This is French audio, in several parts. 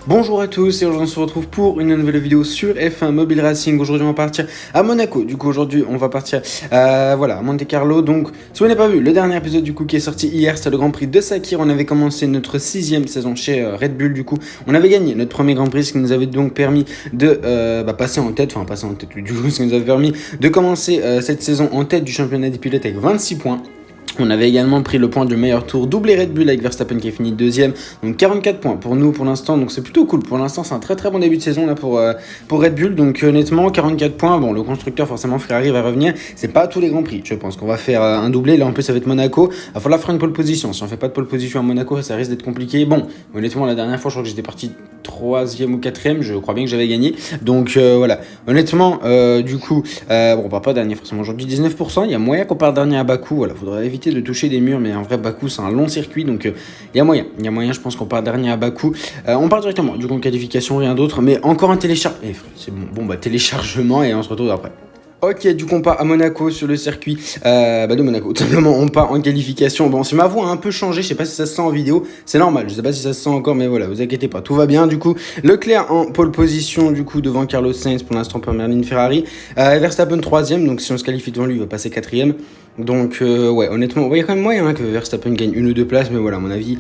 Bonjour à tous et aujourd'hui on se retrouve pour une nouvelle vidéo sur F1 Mobile Racing. Aujourd'hui on va partir à Monaco. Du coup aujourd'hui on va partir à Monte Carlo. Donc si vous n'avez pas vu le dernier épisode du coup qui est sorti hier, c'est le Grand Prix de Sakir. On avait commencé notre 6ème saison chez Red Bull. Du coup on avait gagné notre premier Grand Prix, ce qui nous avait donc permis de passer en tête. Du coup ce qui nous avait permis de commencer cette saison en tête du championnat des pilotes avec 26 points. On avait également pris le point du meilleur tour, doublé Red Bull avec Verstappen qui est fini deuxième, donc 44 points pour nous pour l'instant, donc c'est plutôt cool. Pour l'instant c'est un très très bon début de saison là pour Red Bull, donc honnêtement 44 points, bon le constructeur forcément Ferrari va revenir, c'est pas tous les grands prix, je pense qu'on va faire un doublé, là en plus ça va être Monaco, il va falloir faire une pole position, si on fait pas de pole position à Monaco ça risque d'être compliqué. Bon honnêtement la dernière fois je crois que j'étais parti 3ème ou 4ème, je crois bien que j'avais gagné, donc voilà, honnêtement on part pas dernier forcément aujourd'hui 19%, il y a moyen qu'on parte dernier à Bakou, voilà, faudrait éviter de toucher des murs, mais en vrai Bakou c'est un long circuit, donc il y a moyen je pense qu'on part dernier à Bakou. On part directement du coup en qualification, rien d'autre, mais encore un téléchargement, c'est téléchargement et on se retrouve après. Ok, du coup on part à Monaco sur le circuit de Monaco, tout simplement on part en qualification. Bon, si ma voix a un peu changé, je sais pas si ça se sent en vidéo, c'est normal, je sais pas si ça se sent encore, mais voilà, vous inquiétez pas, tout va bien. Du coup, Leclerc en pole position, du coup devant Carlos Sainz, pour l'instant première ligne Ferrari, Verstappen 3ème, donc si on se qualifie devant lui, il va passer 4ème. Donc honnêtement, il y a quand même moyen que Verstappen gagne une ou deux places, mais voilà, à mon avis,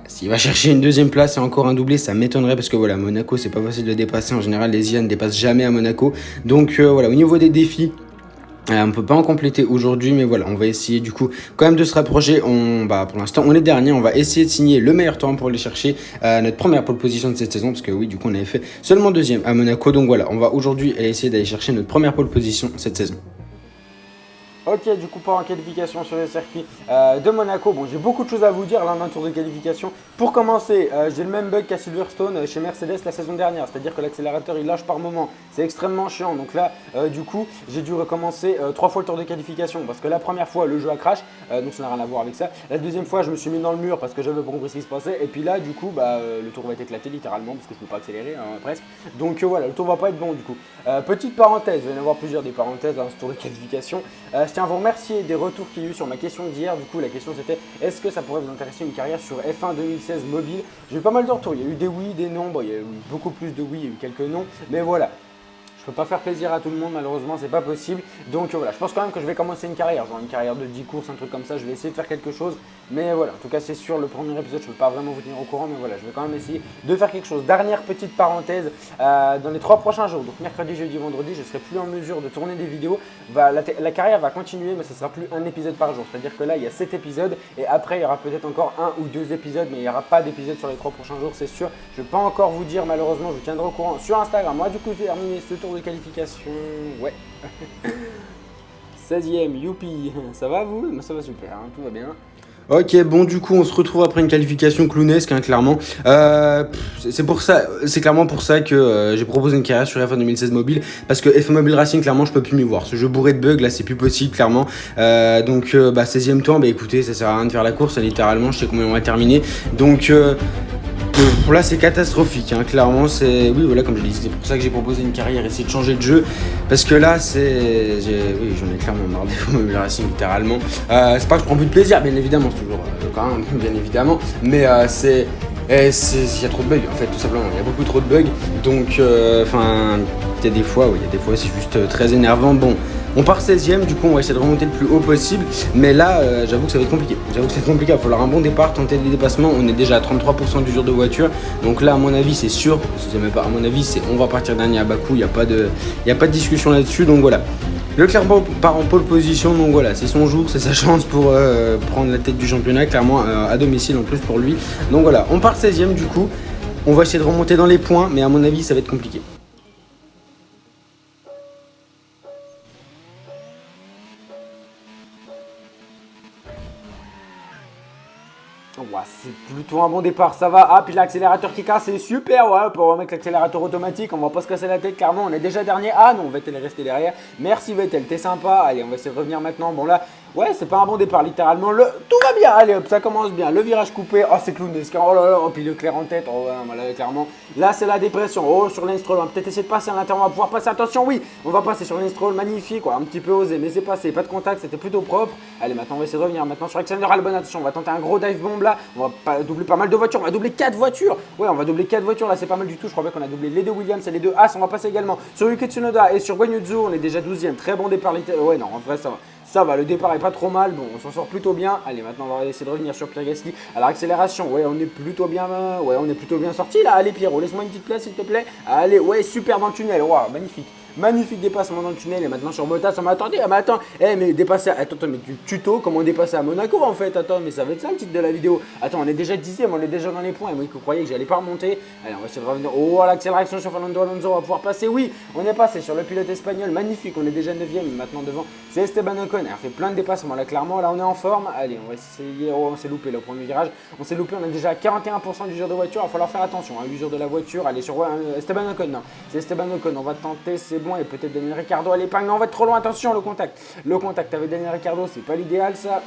s'il va chercher une deuxième place et encore un doublé, ça m'étonnerait parce que voilà, Monaco c'est pas facile de dépasser, en général les IA ne dépassent jamais à Monaco. Donc au niveau des défis, on peut pas en compléter aujourd'hui, mais voilà, on va essayer du coup quand même de se rapprocher. Pour l'instant on est dernier, on va essayer de signer le meilleur temps pour aller chercher notre première pole position de cette saison, parce que oui, du coup on avait fait seulement deuxième à Monaco, donc voilà, on va aujourd'hui essayer d'aller chercher notre première pole position cette saison. Ok, du coup, pas en qualification sur le circuit de Monaco. Bon, j'ai beaucoup de choses à vous dire là en un tour de qualification. Pour commencer, j'ai le même bug qu'à Silverstone chez Mercedes la saison dernière, c'est-à-dire que l'accélérateur il lâche par moment. C'est extrêmement chiant. Donc là, du coup, j'ai dû recommencer 3 fois le tour de qualification parce que la première fois, le jeu a crash, donc ça n'a rien à voir avec ça. La deuxième fois, je me suis mis dans le mur parce que j'avais pas compris ce qui se passait. Et puis là, du coup, le tour va être éclaté littéralement parce que je peux pas accélérer presque. Donc voilà, le tour va pas être bon du coup. Petite parenthèse, il va y en avoir plusieurs des parenthèses dans ce tour de qualification. Je tiens à vous remercier des retours qu'il y a eu sur ma question d'hier. Du coup, la question c'était: est-ce que ça pourrait vous intéresser une carrière sur F1 2016 mobile? J'ai eu pas mal de retours. Il y a eu des oui, des non. Bon, il y a eu beaucoup plus de oui, il y a eu quelques non. Mais voilà. Je peux pas faire plaisir à tout le monde, malheureusement, c'est pas possible. Donc voilà, je pense quand même que je vais commencer une carrière, genre une carrière de 10 courses, un truc comme ça. Je vais essayer de faire quelque chose. Mais voilà, en tout cas, c'est sûr, le premier épisode, je peux pas vraiment vous tenir au courant. Mais voilà, je vais quand même essayer de faire quelque chose. Dernière petite parenthèse, dans les 3 prochains jours, donc mercredi, jeudi, vendredi, je serai plus en mesure de tourner des vidéos. La carrière va continuer, mais ce sera plus un épisode par jour. C'est-à-dire que là, il y a 7 épisodes. Et après, il y aura peut-être encore 1 ou 2 épisodes. Mais il n'y aura pas d'épisode sur les 3 prochains jours, c'est sûr. Je ne vais pas encore vous dire, malheureusement, je vous tiendrai au courant sur Instagram. Moi, du coup, j'ai terminé ce tour de qualification. Ouais. 16ème, youpi. Ça va vous? Ça va super, hein, tout va bien. Ok, bon, du coup, on se retrouve après une qualification clownesque, hein, clairement. C'est clairement pour ça que j'ai proposé une carrière sur F1 2016 mobile, parce que F1 Mobile Racing, clairement, je peux plus m'y voir. Ce jeu bourré de bugs, là, c'est plus possible, clairement. 16ème temps, écoutez, ça sert à rien de faire la course, littéralement, je sais combien on va terminer. Donc, là c'est catastrophique, hein. Clairement oui voilà, comme je l'ai dit, c'est pour ça que j'ai proposé une carrière, essayer de changer de jeu, parce que là j'en ai clairement marre des Mobile Racing littéralement. C'est pas que je prends plus de plaisir, bien évidemment, c'est toujours quand même bien évidemment, mais il y a trop de bugs en fait, tout simplement, il y a beaucoup trop de bugs, donc il y a des fois c'est juste très énervant. Bon, on part 16ème, du coup on va essayer de remonter le plus haut possible, mais là j'avoue que ça va être compliqué. Il va falloir un bon départ, tenter des dépassements. On est déjà à 33% d'usure de voiture, donc là à mon avis c'est sûr, à mon avis on va partir dernier à Bakou, il n'y a pas de discussion là-dessus, donc voilà. Leclerc part en pole position, donc voilà, c'est son jour, c'est sa chance pour prendre la tête du championnat, clairement à domicile en plus pour lui. Donc voilà, on part 16ème du coup, on va essayer de remonter dans les points, mais à mon avis ça va être compliqué. Ouais, c'est plutôt un bon départ, ça va. Ah, puis l'accélérateur qui casse, c'est super, ouais. Pour remettre l'accélérateur automatique, on va pas se casser la tête, clairement. On est déjà dernier. Ah non, Vettel est resté derrière. Merci Vettel, t'es sympa. Allez, on va essayer de revenir maintenant. Bon, là, Ouais, c'est pas un bon départ, littéralement. Tout va bien, allez hop, ça commence bien. Le virage coupé, oh c'est clownesque, oh là là, oh, puis Leclerc en tête, oh ouais, voilà, clairement. Là, c'est la dépression, oh sur l'Instrol, on va peut-être essayer de passer à l'intérieur, on va pouvoir passer, attention, oui, on va passer sur l'Instrol, magnifique, quoi, un petit peu osé, mais c'est passé, pas de contact, c'était plutôt propre. Allez, maintenant on va essayer de revenir, maintenant sur Alexander Albon, attention, on va tenter un gros dive bomb là, on va doubler pas mal de voitures, on va doubler 4 voitures. Ouais, on va doubler 4 voitures, là c'est pas mal du tout, je crois bien qu'on a doublé les deux Williams et les deux As, on va passer également sur Yuki Tsunoda et sur Guan Yu Zhou, on est déjà 12ème, très bon départ, ouais, non, en vrai ça va. Ça va, le départ est pas trop mal, bon, on s'en sort plutôt bien. Allez, maintenant on va essayer de revenir sur Pierre Gasly. Alors accélération, ouais, on est plutôt bien sorti là. Allez Pierrot, laisse-moi une petite place s'il te plaît. Allez, ouais, super dans le tunnel, waouh, magnifique. Magnifique dépassement dans le tunnel et maintenant sur Bottas, on m'a attendu, mais attends, mais dépasser, attends, mais tu tuto, comment dépasser à Monaco en fait, attends, mais ça va être ça le titre de la vidéo, attends, on est déjà 10ème, on est déjà dans les points, et moi qui croyais que j'allais pas remonter, allez, on va essayer de revenir, oh, l'accélération sur Fernando Alonso, on va pouvoir passer, oui, on est passé sur le pilote espagnol, magnifique, on est déjà 9ème, maintenant devant, c'est Esteban Ocon, il a fait plein de dépassements, là clairement, là on est en forme, allez, on va essayer, oh, on s'est loupé le premier virage, on s'est loupé, on est déjà à 41% d'usure de voiture, il va falloir faire attention, hein, l'usure de la voiture, allez sur Esteban Ocon, non, c'est Esteban Ocon, on va tenter, c'est bon, et peut-être Daniel Ricciardo à l'épingle, non, on va être trop loin, attention le contact avec Daniel Ricciardo, c'est pas l'idéal ça,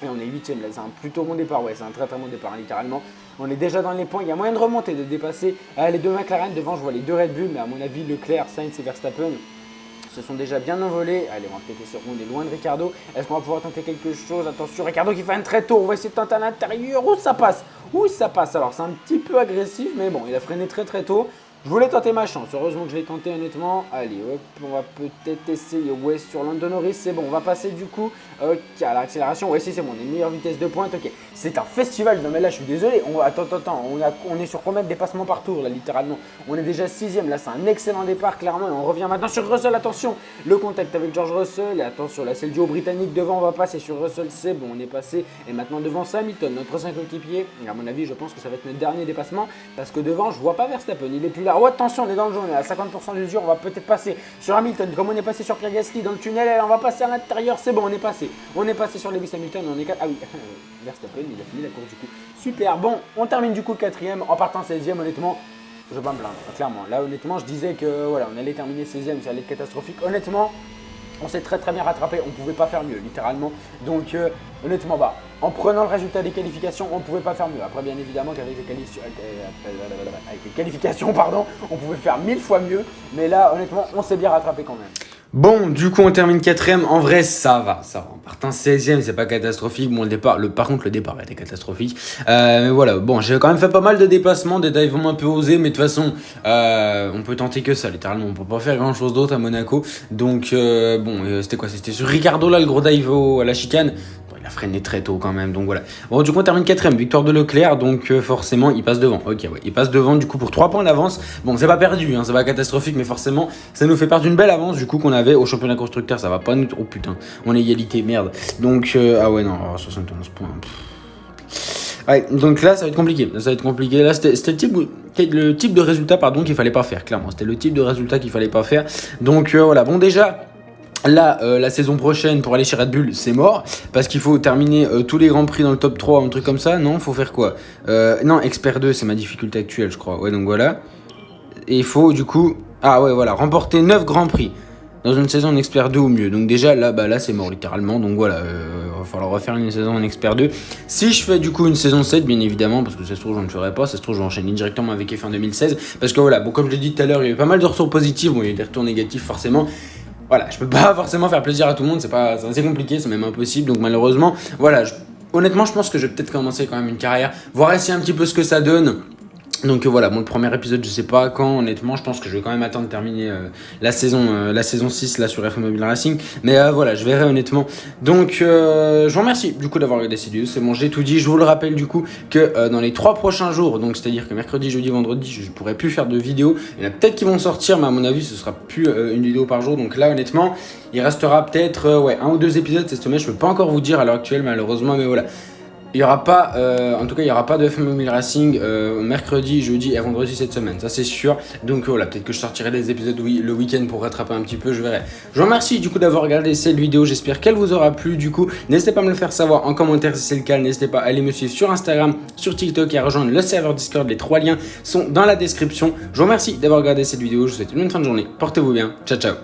et on est 8ème là, c'est un plutôt bon départ, ouais, c'est un très bon départ, hein, littéralement, on est déjà dans les points, il y a moyen de remonter, de dépasser les deux McLaren, devant je vois les deux Red Bull, mais à mon avis Leclerc, Sainz et Verstappen se sont déjà bien envolés, allez on va peut-être essayer, on est loin de Ricciardo, est-ce qu'on va pouvoir tenter quelque chose, attention Ricciardo qui freine très tôt, on va essayer de tenter à l'intérieur, où ça passe, alors c'est un petit peu agressif, mais bon, il a freiné très tôt. Je voulais tenter ma chance, heureusement que je l'ai tenté honnêtement. Allez, hop, on va peut-être essayer, ouais, sur Lando Norris, c'est bon, on va passer du coup à l'accélération. Ouais, si c'est bon, on est meilleure vitesse de pointe, ok. C'est un festival, non mais là je suis désolé, attends, on est sur combien de dépassements par tour là, littéralement. On est déjà 6ème, là c'est un excellent départ clairement, et on revient maintenant sur Russell, attention. Le contact avec George Russell, et attention, là c'est le duo britannique devant, on va passer sur Russell, c'est bon, on est passé. Et maintenant devant c'est Hamilton, notre 5 coéquipier. À mon avis, je pense que ça va être notre dernier dépassement, parce que devant, je vois pas Verstappen, il est plus là. Oh attention, on est dans le jaune, on est à 50% d'usure, on va peut-être passer sur Hamilton, comme on est passé sur Pierre Gasly dans le tunnel, on va passer à l'intérieur, c'est bon, on est passé sur Lewis Hamilton, on est 4, ah oui, Verstappen, il a fini la course du coup, super, bon, on termine du coup 4ème, en partant 16ème, honnêtement, je vais pas me plaindre, clairement, là honnêtement, je disais que voilà, on allait terminer 16ème, ça allait être catastrophique, honnêtement, on s'est très bien rattrapé, on pouvait pas faire mieux, littéralement. Donc honnêtement, en prenant le résultat des qualifications, on ne pouvait pas faire mieux. Après, bien évidemment qu'avec les qualifications, pardon, on pouvait faire 1000 fois mieux. Mais là, honnêtement, on s'est bien rattrapé quand même. Bon, du coup, on termine 4ème. En vrai, ça va. En partant 16ème, c'est pas catastrophique. Bon, par contre, le départ était catastrophique. Mais voilà, bon, j'ai quand même fait pas mal de dépassements, des dives un peu osés. Mais de toute façon, on peut tenter que ça, littéralement. On peut pas faire grand chose d'autre à Monaco. Donc, c'était quoi? C'était sur Ricciardo, là, le gros dive à la chicane. Il a freiné très tôt quand même, donc voilà. Bon, du coup, on termine 4ème, victoire de Leclerc, donc forcément, il passe devant. Ok, ouais, il passe devant, du coup, pour 3 points d'avance. Bon, c'est pas perdu, hein, c'est pas catastrophique, mais forcément, ça nous fait perdre une belle avance, du coup, qu'on avait au championnat constructeur. Ça va pas nous. Oh putain, on est égalité, merde. Donc, ah ouais, non, 71 points. Ouais, donc là, ça va être compliqué. Là, c'était le type de résultat, qu'il fallait pas faire, clairement. C'était le type de résultat qu'il fallait pas faire. Donc, voilà, bon, déjà. Là, la saison prochaine, pour aller chez Red Bull, c'est mort. Parce qu'il faut terminer tous les grands prix dans le top 3, un truc comme ça. Non, faut faire quoi? Non, Expert 2, c'est ma difficulté actuelle, je crois. Ouais, donc voilà. Et il faut, du coup... Ah ouais, voilà, remporter 9 grands prix dans une saison en Expert 2 ou mieux. Donc déjà, là c'est mort, littéralement. Donc voilà, va falloir refaire une saison en Expert 2. Si je fais, du coup, une saison 7, bien évidemment, parce que ça se trouve, je ne le ferai pas. Ça se trouve, je vais enchaîner directement avec F1 2016. Parce que voilà, bon, comme je l'ai dit tout à l'heure, il y a eu pas mal de retours positifs. Bon, il y a eu des retours négatifs, forcément. Voilà, je peux pas forcément faire plaisir à tout le monde, c'est assez compliqué, c'est même impossible, donc malheureusement, voilà, honnêtement, je pense que je vais peut-être commencer quand même une carrière, voir essayer un petit peu ce que ça donne. Donc voilà, bon, le premier épisode, je sais pas quand, honnêtement, je pense que je vais quand même attendre de terminer la saison 6 là sur F1 Mobile Racing. Mais voilà, je verrai honnêtement. Donc je vous remercie du coup d'avoir regardé cette vidéo, c'est bon, j'ai tout dit. Je vous le rappelle du coup que dans les 3 prochains jours, donc c'est-à-dire que mercredi, jeudi, vendredi, je pourrai plus faire de vidéos. Il y en a peut-être qui vont sortir, mais à mon avis, ce sera plus une vidéo par jour. Donc là, honnêtement, il restera peut-être 1 ou 2 épisodes cette semaine. Je peux pas encore vous dire à l'heure actuelle, malheureusement, mais voilà. Il n'y aura pas, en tout cas, il n'y aura pas de F1 Mobile Racing mercredi, jeudi et vendredi cette semaine, ça c'est sûr. Donc voilà, peut-être que je sortirai des épisodes le week-end pour rattraper un petit peu, je verrai. Je vous remercie du coup d'avoir regardé cette vidéo, j'espère qu'elle vous aura plu. Du coup, n'hésitez pas à me le faire savoir en commentaire si c'est le cas. N'hésitez pas à aller me suivre sur Instagram, sur TikTok et à rejoindre le serveur Discord. Les 3 liens sont dans la description. Je vous remercie d'avoir regardé cette vidéo, je vous souhaite une bonne fin de journée. Portez-vous bien, ciao ciao.